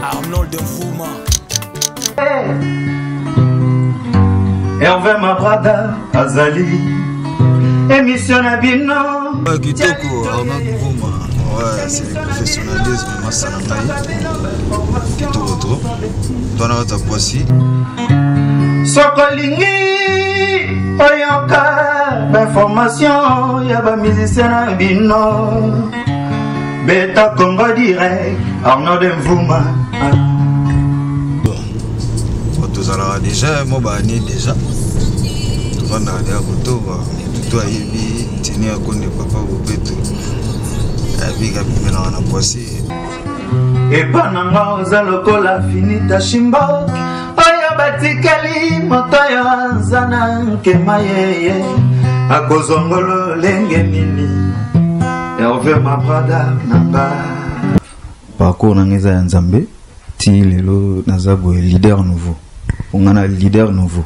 Arnold Mfuma. Hervé Mabrada Azali émission na bino Kitoko Arnold Mfuma. Ouais, c'est le professionnalisme Massanangai. Kitoko trop. Toi na ta poissi. Sokolingi oyoka d'information ya ba musicien na bino. Beta Congo direct Arnold Mfuma. Déjà, moi, déjà. Tout le monde a dit à Koto, tout a été tenu à compte de papa au pétro. Et puis, il a un poissy. Et pendant que Zalokola finit ta chimbo, Oya Batikali, Motoya Zana, Kemaye, à Kozongolo, Lengemini, Hervé Mabrada, Namba. Parcours Nangeza Nzambe, Tilelo Nazabo est leader nouveau. On a un leader nouveau.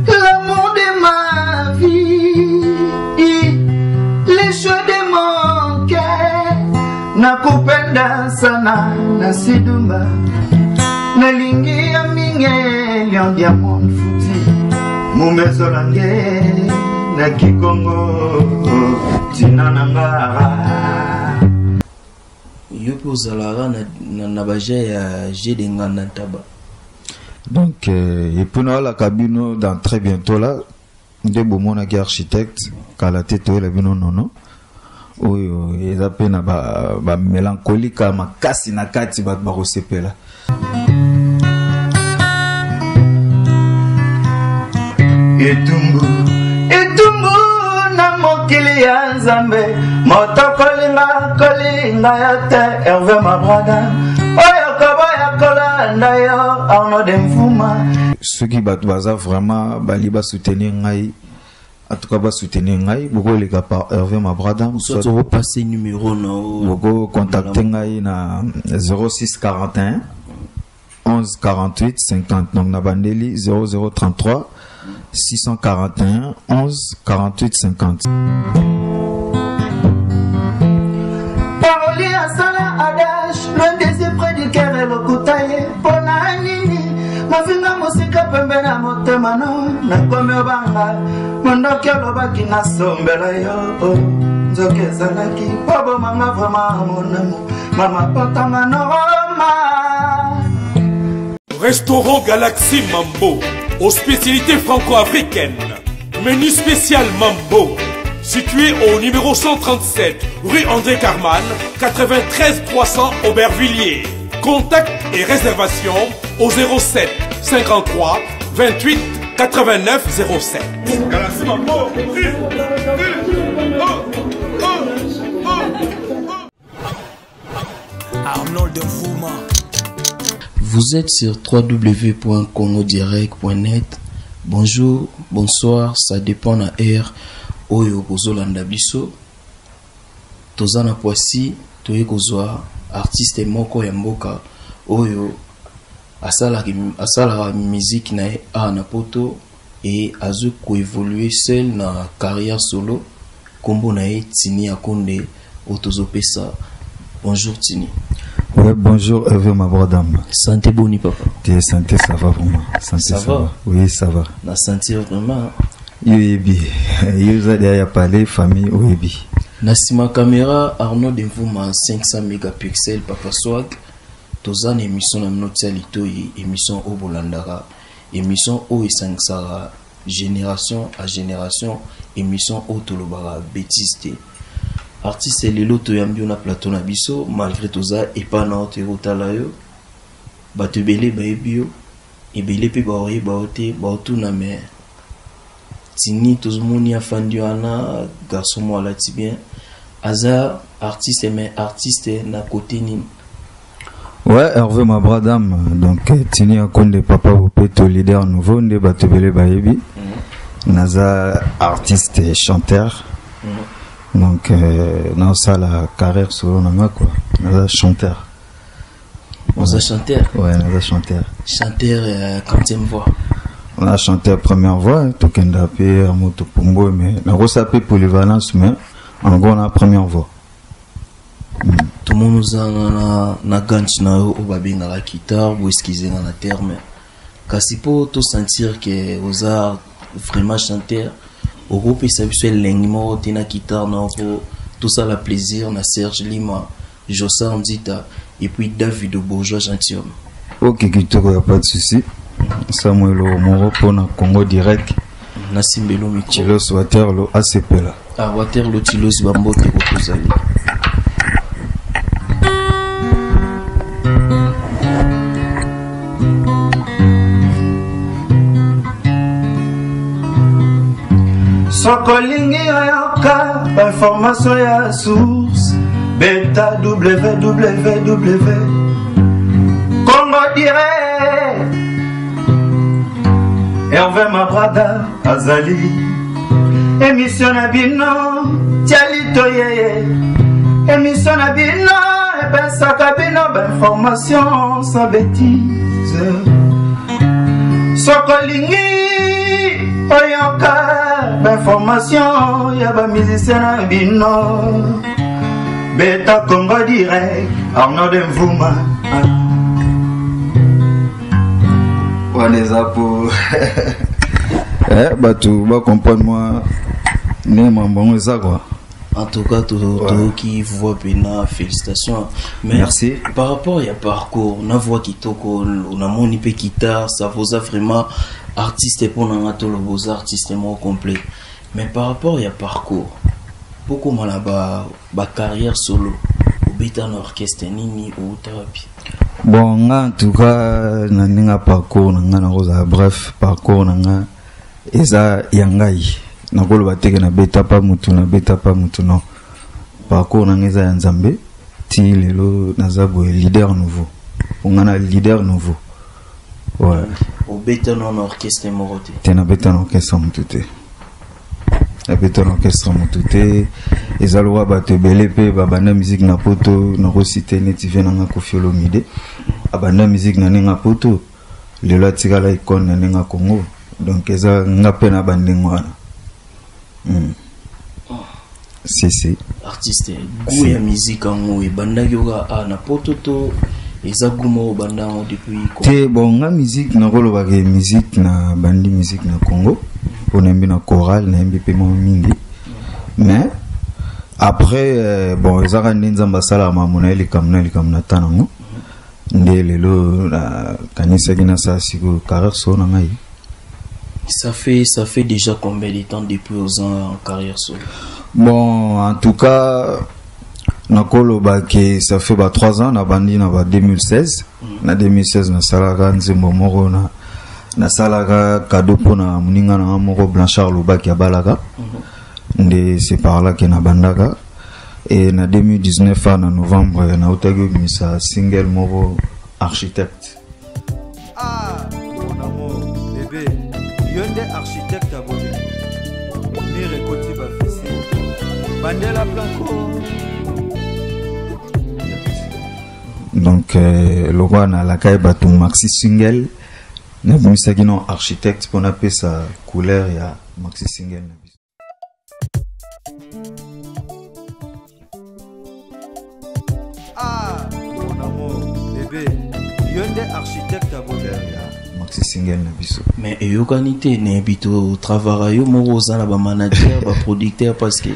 L'amour de ma vie, les choix de mon cœur, nakupenda sana na sidumba, nalingi ya minge lion diamond futi, mumezolange na kikongo tina nangara. Donc, et puis nous la cabine dans très bientôt là, des beaux mon architecte, car la tête est la bino non. Oui, ils appellent na mélancolique, ma casse na kati bat barosepe là. Etumbu na mokili ya Nzambe, moto kolinga ya te Hervé Mabrada, oyo koboya kolanda yo Arnold Mfuma. Ceux qui baza vraiment bali ba soutenir ngai, en tout cas ba soutenir ngai, beaucoup les gars par Hervé Mabrada, soit on repasser numéro no, beaucoup contacter ngai na 06 41 11 48 50, donc na bandeli 0033 641 11 48 50. Paroli à Sala Adash, loin des près du cœur et le koutaye. Pona nini, ma finga musika pembe na motema no, na kome obanga, mondoki alobaki na sombela yo. Nzoke zalaki, bobo manga vraiment mon amour, mama potanga no Roma. Restaurant Galaxy Mambo, aux spécialités franco-africaines. Menu spécial Mambo, situé au numéro 137, rue André Carman, 93 300 Aubervilliers. Contact et réservation au 07 53 28 89 07. Galaxy Mambo. Arnold Mfuma. Vous êtes sur www.congodirect.net. Bonjour, bonsoir, ça dépend de l'heure. Oyo Bozolanda Biso. Tozana Poissy, Toye Kozwa, artiste Moko Yamboka. Oyo asala musique na anapoto et azu ko évoluer seul na carrière solo. Kombo na Tini Akonde Otozopesa. Bonjour Tini. Ouais, bonjour Hervé Mabrada. Santé boni papa. T'es santé, ça va vraiment. Santé, ça va. Oui, ça va. La santé vraiment. Yoyebi. Yoza derrière parler famille Oyebi. Nasima caméra Arnold Mfuma 500 mégapixels papa swag. Tozane émission na notialito émission Obolandara. Émission O et 5 génération à génération. Émission Otolobara bêtise. Artiste lelo to yambi na plateau na biso malgré toza et pas na hôtel yo batebele ba ebio ebele pe ba oye ba ote ba otuna me Tini tozmoni afandi ana garçon mo la tibien aza artiste mais artiste na côté ni. Ouais, Hervé Mabrada, donc Tini Akonde papa Opeto leader nouveau nde batebele ba ebi naza artiste et chanteur. Donc, dans ça, la carrière solo, on a quoi? On a chanteur. On a chanteur? Ouais, on a chanteur. Chanteur, quantième voix? On a chanté la première voix, Tokenda P, Amoto Pombo, mais on a resapé polyvalence, mais en gros, on a la première voix. Tout le monde nous a na ganch na au babinga la guitare, ou esquiser dans la terme. Kasi pour tout sentir que aux arts vraiment chanter, au groupe il s'habitue l'engmo, tina guitare, non pour tout ça la plaisir, na Serge Lima, Jossar Mdita, et puis David Bourgeois Gentilhomme. Ok, Kitoko, y a pas de souci. Samuel Moro pour na Congo direct. Nasimbelo Miko. Tilos Waterloo ACP là. Ah, Waterloo Tilos Bambote Opozali. Sokolingi oyoka information ya source beta www Congo direct Hervé Mabrada Azali émission na bino tialito yeye émission na bino epesaka bino information sans bêtise Sokolingi oyoka information ya ba musicien na bino beta Congo direct Arnaud Demvouma les apos. Tu vas comprendre moi. Bon, ça quoi. En tout cas, tout qui voit bien, félicitations. Mais merci. Par rapport à parcours, on a voix qui toko, on a mon IP guitare, ça vous a vraiment artiste pour nous tous les beaux artistes complet. Mais par rapport à parcours, beaucoup malaba, ba carrière solo, ou bêta orchestre nini ou thérapie. Bon, en tout cas, nanga parcours, nanga bref, parcours nanga eza yangai. Nakolo bateke na beta pa mutu non. Parcours nanga eza nzambe, ti lelo nazabo leader nouveau. On a leader nouveau. Ouais. Au beta non orchestre morote. Tena beta non orchestre mutute. La beta non orchestre mutute. Ezaloa bato belepe babana musique na poto na reciter netive na Koffi Olomide. Abanda musique na ninga poto. Lelo atikala icône na ninga Congo. Donc eza ngape na bandengwa. Si. Artiste goût ya musique en et banda yoga na poto to eza gumo banda depuis te bon nga musique na rolo ba musique na bandi musique na Congo. On aime na chorale na MBP mingi. Mais après bon ezaka nzamba sala mamuna ili kamna tanango. Lelo kanisa kina sa siko carrière so na ngai. Ça fait déjà combien de temps depuis aux ans en carrière solo? Bon, en tout cas, nakolo que ça fait 3 ans na bandi na 2016. Na 2016 na salaga nzembo moko na salaga cadeau pona muninga na moko Blanchard Lobaki abalaga. C'est par là que na bandaka. Et na 2019 en novembre na otagi misa single moko architecte. Ah, mon amour, bébé, yonde architecte à Bolé. Ni récolté bafissé. Bandela Blanco. Donc, le roi na la caille batou maxi single. Na misa gino architecte pour appeler sa couleur ya maxi single. Ah, mon amour, bébé, yonde architecte à Bolé. Maxi single na biso. Mais yokanité ne bito travail yo moko za na ba manager ba producteur parce que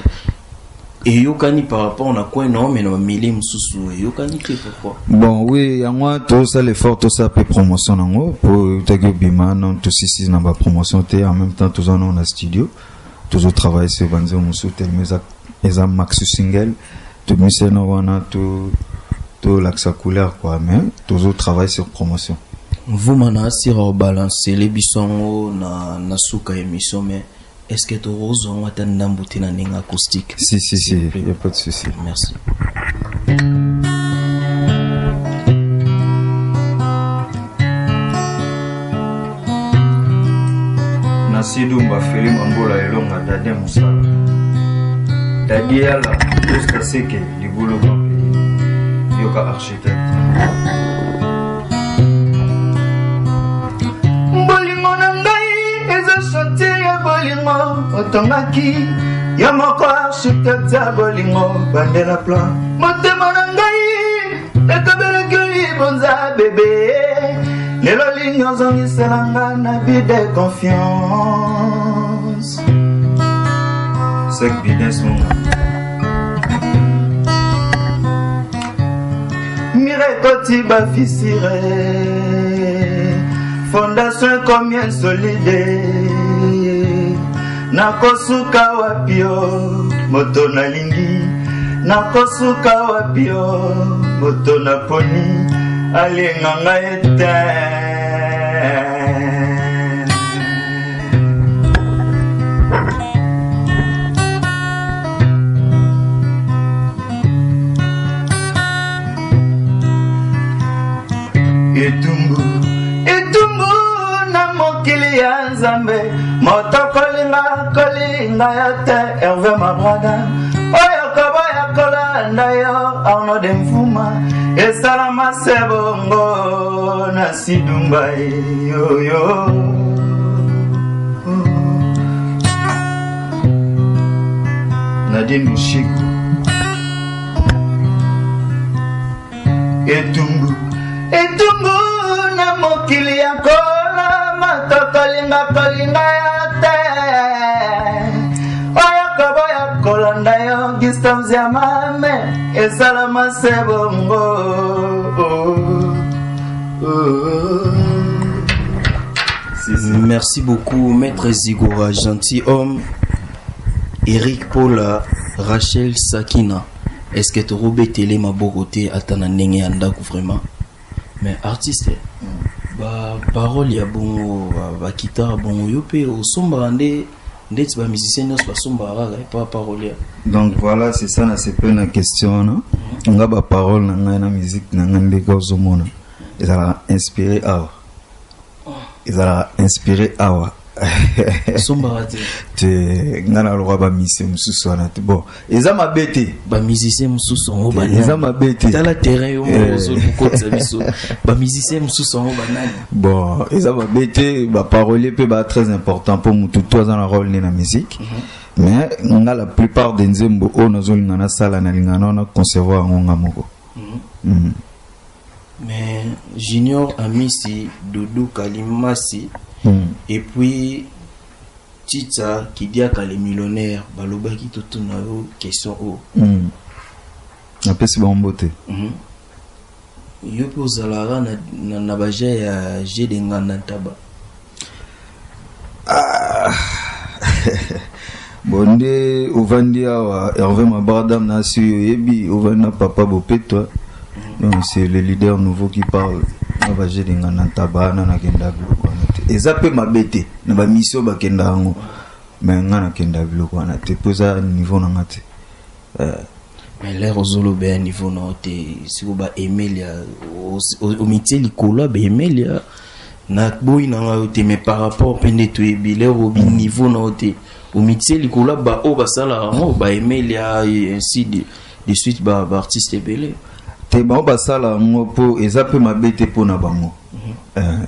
yokani par rapport na quoi non mais na mili mususu yokanité pourquoi. Bon oui, ya moi tout ça l'effort tout ça peut promotion nango pour tagio bima non tout sisi na ba promotion té en même temps tous on a studio toujours travailler sur banzo musu tel mais eza maxi single tout monsieur no wana tout l'axe couleur quoi mais toujours travailler sur promotion. Vous manasir au balancer les bisongo na suka émission mais est-ce que tu oses on attend d'embouter na ninga acoustique? Si, il y a pas de souci. Merci. Nasidumba Feli Mambola elonga Dadie Moussala. Dadie ala jusqu'à ce que les boulots yoka architecte. Bolingo na ngai otongaki yo moko architecte ya bolingo bandela plan motema na ngai ekabelaki bonza bebe lelo lingi ozongiselanga na bide confiance sek business monga mirekoti bafisire fondation combien solide nakosuka wapio moto nalingi nakosuka wapio moto naponi alinganga ete etumbu na mokili ya nzambe moto kolinga ya te Hervé Mabrada oyo koboya kolanda yo Arnaud de Mvuma esalama se bongo na sidumba yoyo Nadine Bushiku etumbu na mokili ya kola matokolinga ya te oyo koboya kolanda yo Gustave Ziamame esalama se bongo Merci beaucoup Maître Zigora, gentil homme. Eric Paula, Rachel Sakina. Est-ce que tu as télé ma beauté à ta nenge andaku vraiment? Mais artiste, bah parole ya bon, bah guitare bon, yopé au sombrandé, ndeti ba musicien nos ba sombara pas parole. Donc voilà, c'est ça, c'est pas une question, non? On a ba parole na na musique na ngande ka zomona. Ils ont inspiré awa. Ils ont inspiré awa. Sombara te ngana lo ba musicien mususu wana te bon. Ils ont mabete ba musicien mususu ngo ba. Ils ont mabete. Dans la terrain yo zo ko tsabiso. Ba musicien mususu ngo ba nani. Bon, ils ont mabete ba parolier peut ba très important pour mutu toi dans la rôle na musique. Mais on a la plupart des nzembo o nazo lingana sala na lingana na concevoir ngonga moko. Mais Junior Amisi, Doudou Kalimasi, et puis Tita qui dit qu'elle est millionnaire, Baloba qui tout tourne question haut. Après c'est bon beauté. Yo po zalara na baje ya j'ai des ngana taba. Bonde ovandi awa Hervé Mabrada na su yebi ovanda papa bopeto. Donc c'est le leader nouveau qui parle. On va gérer ngana tabana na kenda bloko na te. Ezape mabete na ba mission ba kenda ngo. Mais ngana kenda bloko na te posa niveau na ngate. Mais l'air aux olobé niveau na te si ko ba Emilia au métier likola ba Emilia na boy na te mais par rapport pende to ebile au niveau na te au métier likola ba o ba sala ngo ba Emilia et ainsi de suite ba artiste belé. Te ba basala ngo po ezape mabete pona bango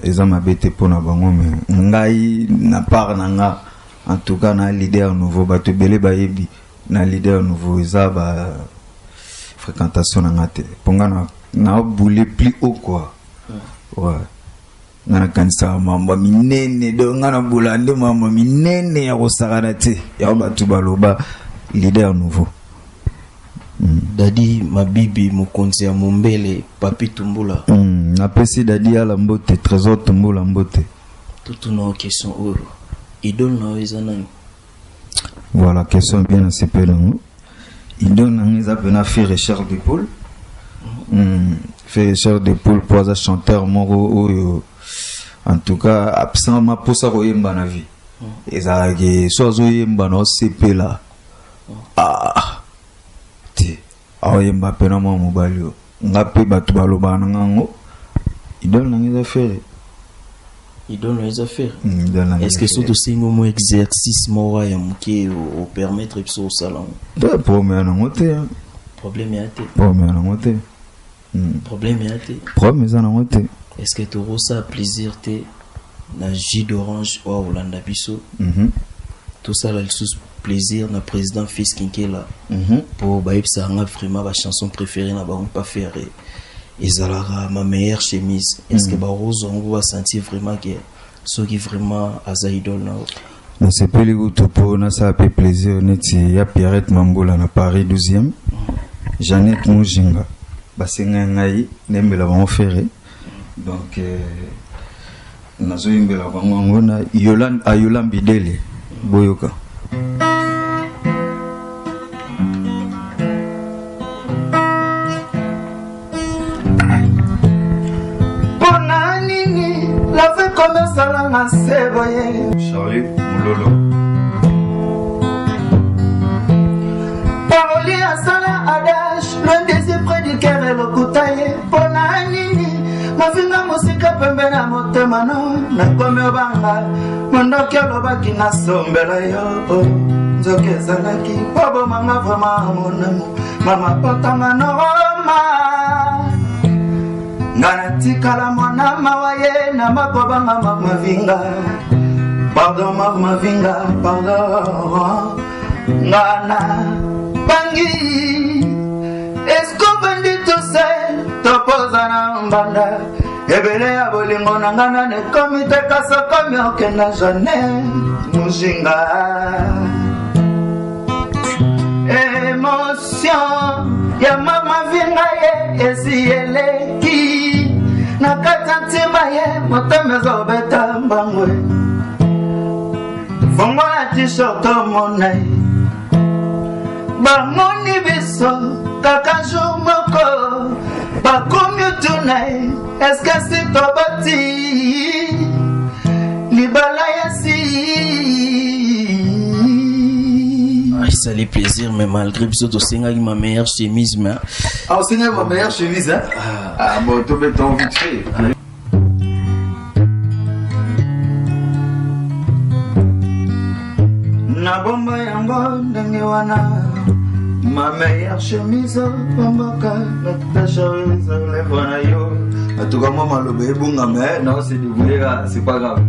eza mabete pona bango mais ngai na part na nga en tout cas na leader nouveau ba te belé ba yebi na leader nouveau eza ba fréquentation na ngate ponga na boule plus haut quoi ouais na kanisa mamba minene do ngana bulande mamba minene ya kosakana te ya ba tu baloba leader nouveau. Dadi Mabibi Mokonzi ya Mombele Papi Tumbula. Napesi Dadi ala mbote Trésor Tumbula mbote. Tout une question oro. Idole na wezanani. Voilà, question bien assez peu non. Idole na ngeza pena fait recherche de Paul. Fait recherche de Paul pour un chanteur moro en tout cas absent ma posa koyemba na vie. Ezalaki sozo yemba na CP là. Aoyemba pena mwa mobali yo ngape batu baloba na ngango idole na ngeza faire est-ce que surtout c'est un exercice moral ya muke au permettre au salon de problème na ngote problème ya te problème za na ngote est-ce que tu ressens plaisir te na jus d'orange ou Hollanda biso tout ça le sous plaisir na président Fils Kinkela pour baïpsa nga vraiment ba chanson préférée na ba on pas faire Ezalara ma meilleure chemise. Est-ce que Barroso on va sentir vraiment que ce qui vraiment as idole na c'est pas les gouttes pour na ça fait plaisir neti ya Pierrette Mambola na Paris 12e Jeannette Mujinga basenga ngai nembela ba faire donc nazo imbela bango ngona Yolande Bidele boyoka Charlie Moulolo Paroli à Sala Adash, loin des yeux près du cœur et le koutaye. Pona nini, ma finga musika pembe na motema no. Na kome obanga, mondoki alobaki na sombela yo. Nzoke zalaki, bobo manga vraiment mon amour. Mama potanga no roma. Ngana tikala mwana mawaye na makobanga mama vinga. Pardon mama vinga, pardon. Ngana bangi. Esko bendi tout seul, topoza na mbanda. Ebele ya bolingo na ngana ne komite kaso komi okena jane mujinga. Émotion ya mama vinga ye esieleki. Nakata ntima ye motemezo beta mbangwe. Fongo la t-shirt monai. Bamoni biso kaka jour moko. Bakomi tunai. Est-ce que c'est tobati libala yasi. Ça les plaisir mais malgré biso to senga ma meilleure chemise mais ah on senga ma meilleure chemise hein ah bon to beton vite fait na bomba yango ndenge wana ma meilleure chemise bomboka ta chemise le voilà yo en tout cas moi malobe ebunga mais non c'est dévoilé là c'est pas grave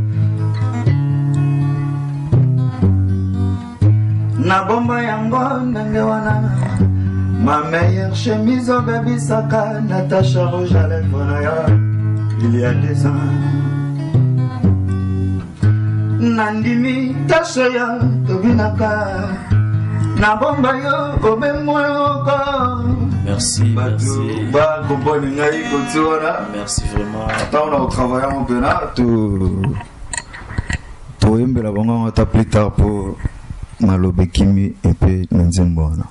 na bomba yango ndenge wana ma meilleure chemise baby saka Natacha rouge à lèvres na yo il y a 2 ans nandimi tashoya tobinaka na bomba yo obemoyoko. Merci merci ba compagnie ngai kotsona merci vraiment attends on a travaillé un peu là to embela bango ta plus tard pour malobe kimi et puis nzembona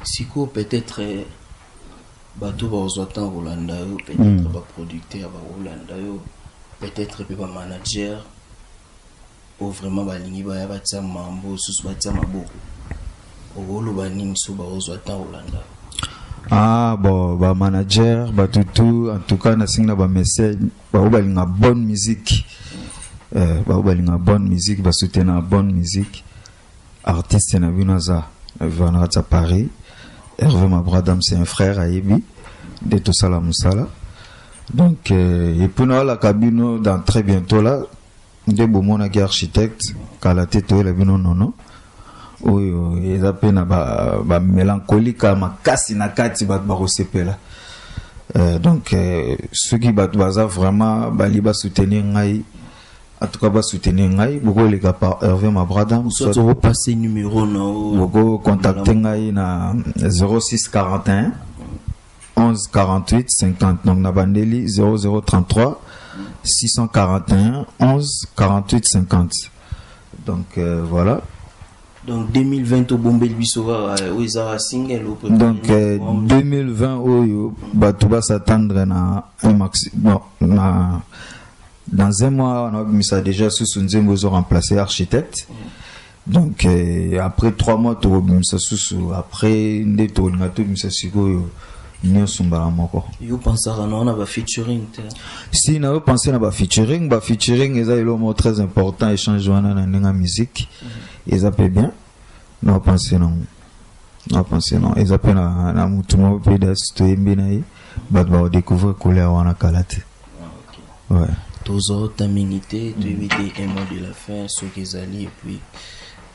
siko peut-être bato bazwata Rolanda yo peut-être ba producteur ba Rolanda yo peut-être pe ba manager ou vraiment balingi ba batsa mambo susu batsa maboko olo baningi so bazwata Rolanda. Ah bon ba manager ba tutu en tout cas na singna ba message ba balinga bonne musique ba balinga bonne musique ba soutenir bonne musique artiste na binaza vana à Paris. Hervé Mabradam c'est un frère à Ebi de tout ça la musala donc et puis nous la cabine dans très bientôt là de bomona qui architecte kala tete la bino non oui ils appellent ba mélancolique makasi na kati ba resepela donc ceux qui bat baza vraiment bali ba soutenir ngai en tout cas ba soutenir ngai beaucoup les gars par Hervé Mabradam soit repasser numéro no beaucoup contacter ngai na 06 41 11 48 50 donc na bandeli 0033 641 11 48 50 donc voilà. Donc 2020 au Bombay Bissora Wizara single donc 2020 oyo batuba s'attendre na un maxi non na dans un mois on a mis ça déjà sous Nzembo zo remplacé architecte donc après 3 mois tu mis ça sous après ndeto ngato mis ça siko nyo sumbala moko yo pensara na on a ba featuring si na yo penser na ba featuring eza élément très important échange wana na nga musique ils appellent bien non penser non ils appellent na mutu mo peda stoyembe na yi ba découvrir couleur wana kalate ouais tozo ta minité tu éviter un mot de la fin ce qu'ils allaient et puis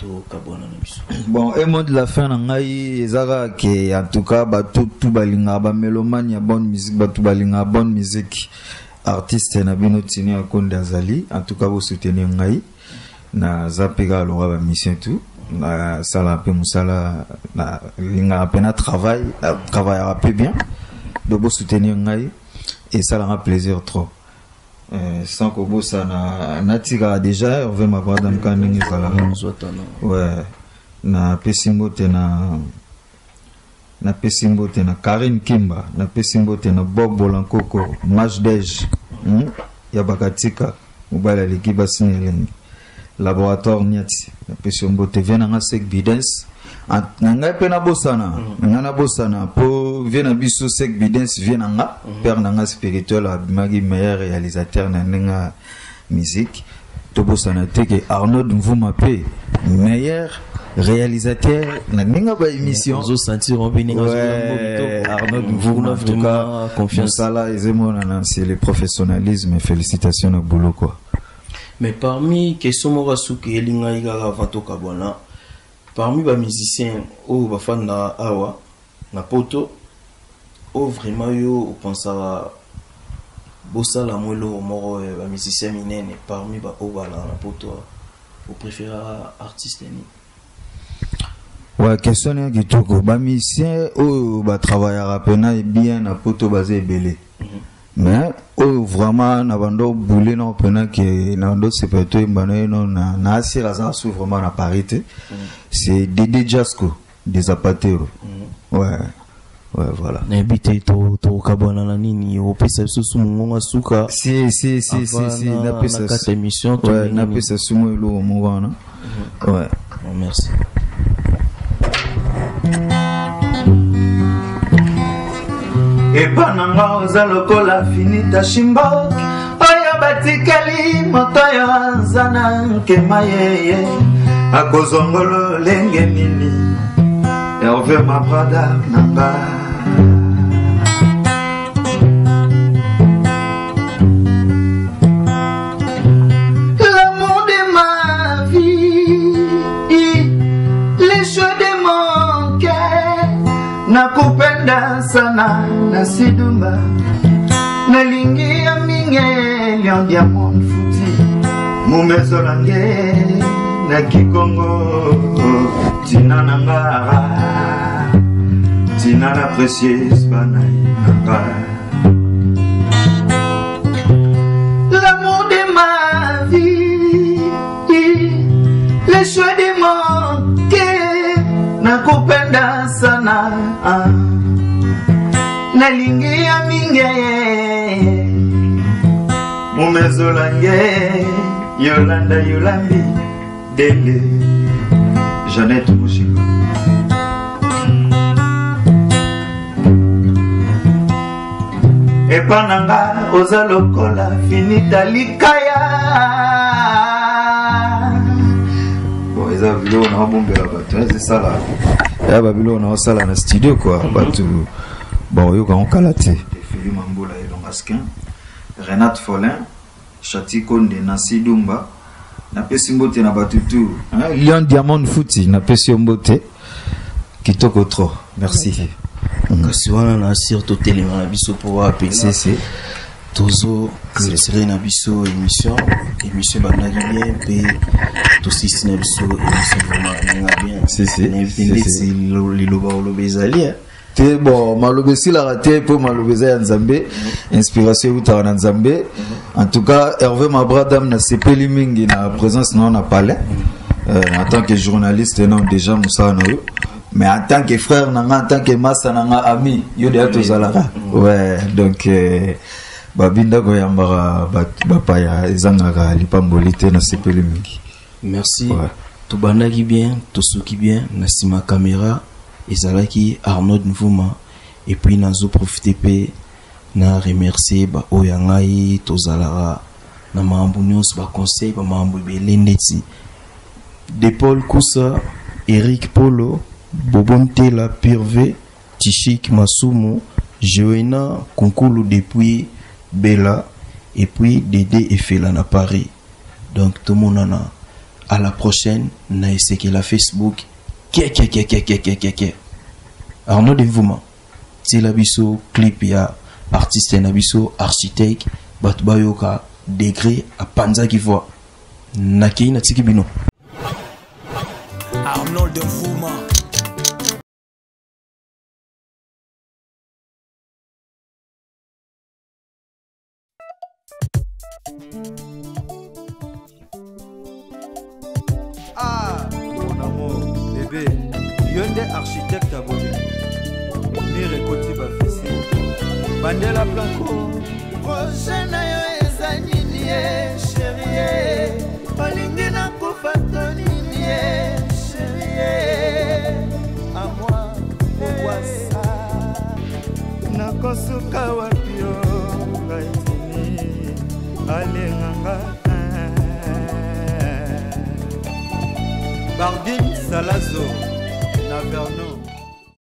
to kabona na biso. Bon, et mot de la fin ngai ezaka que en tout cas tout balinga ba mélomane ya bonne musique, tout balinga bonne musique. Artiste na bino tini akonde azali, en tout cas vous soutenir ngai na zapega lo ba mission tout. Na sala pe musala na linga pena travail un peu bien. De vous soutenir ngai et ça leur a plaisir trop. Sans que vous ça na tira déjà on veut m'avoir dans kaningi sala. Ouais. Na pesimbote na Karine Kimba, na pesimbote na Bob Bolankoko, Majdej. Ya bakatika ubala likiba sinelengi. Laboratoire Niati, na pesimbote vena nga sek bidens. Nanga pena bosana, ngana bosana po viena biso sek bidens viena nga père nanga spirituel abimagi meilleur réalisateur na nga musique. To bosana teke Arnaud Mvuma pe meilleur réalisateur na ninga ba émission zo sentir on vient Arnaud Mvuma en tout cas confiance là c'est le professionnalisme et félicitations au boulot quoi. Mais parmi question mora suki elinga igara vanto kabona parmi les musiciens ou les fans na awa na poto ou vraiment yo pensara bossa la molo moro les musiciens minene parmi ba obala na poto vous préférez artiste ni ouais question est kitoko ba musicien ou ba travaillera pena bien na poto basé belé mais vraiment na bando boulé non pena que na bando c'est pas tout mbano non na asira ça sous vraiment na parité c'est Dédé Jasco des Zapatero ouais voilà na bité to kabona na nini o pesa susu mungonga suka si na pesa cette émission ouais na pesa sumo lo mungana ouais merci. Epa nanga oza lokola finita shimbo oyo batikali moto yo anzana nkema yeye akozongolo lenge nini Hervé ma brada nanga l'amour de ma vie les choix de mon cœur nakupenda sana na sidumba nalingi ya minge lion diamond futi mumezo lange na kikongo tina nangara tina la précieuse banai nanga l'amour de ma vie les choix de mon cœur nakupenda sana nalingi ya minge mumezo lange yolanda yolambi dele Jeannette Mouchiko epananga oza lokola finita likaya bon eza bilo na bombela bato c'est ça là ya babilo na sala na studio quoi bato bon yo quand kalaté Philippe Mambola et Longaskin Renate Follin Chati Konde Nancy Dumba na pesi mbote na batutu Lion Diamond Fouti na pesi mbote kitoko trop merci kasi wana na surtout tellement na biso pour appeler c'est tozo c'est na biso émission banaki bien pe to sisi na biso émission vraiment bien c'est liloba olobezali te bon malobesi la raté pour malobeza ya Nzambe inspiration uta na Nzambe en tout cas Hervé Mabradam na sepeli mingi na présence non na palais en tant que journaliste non déjà Moussa na mais en tant que frère nanga en tant que massa nanga ami yo de atozalaka ouais donc babinda ko yambara bapaya ezangaka lipambolite na sepeli mingi merci to bandaki bien to soki bien na sima caméra ezalaki Arnaud Mvuma et puis nazo profiter pe na remercier ba oyangai tozalaka na mambo nyonso ba conseil ba mambo belendeti de Paul Koussa Eric Polo Bobontela Pirve Tichik Masumu Joena Konkulu depuis Bella et puis Dédé et Fela na Paris donc tout le monde en a À la prochaine, na que la Facebook. Arnaud Denvouma. C'est la biso clip ya artiste na biso architecte Batbayoka degré à Panza qui voit. Naki na tiki bino. Arnaud Denvouma. Ah, mon amour, bébé, Yonde architecte abonné. Mire Koti Bafisi. Bandela Blanco. prochaine yo eza nini ye chérie olingi nakufa to nini ye chérie à moi owasa nakosuka wapi yo ngai tini alenganga Bardine Salazo, Naverno.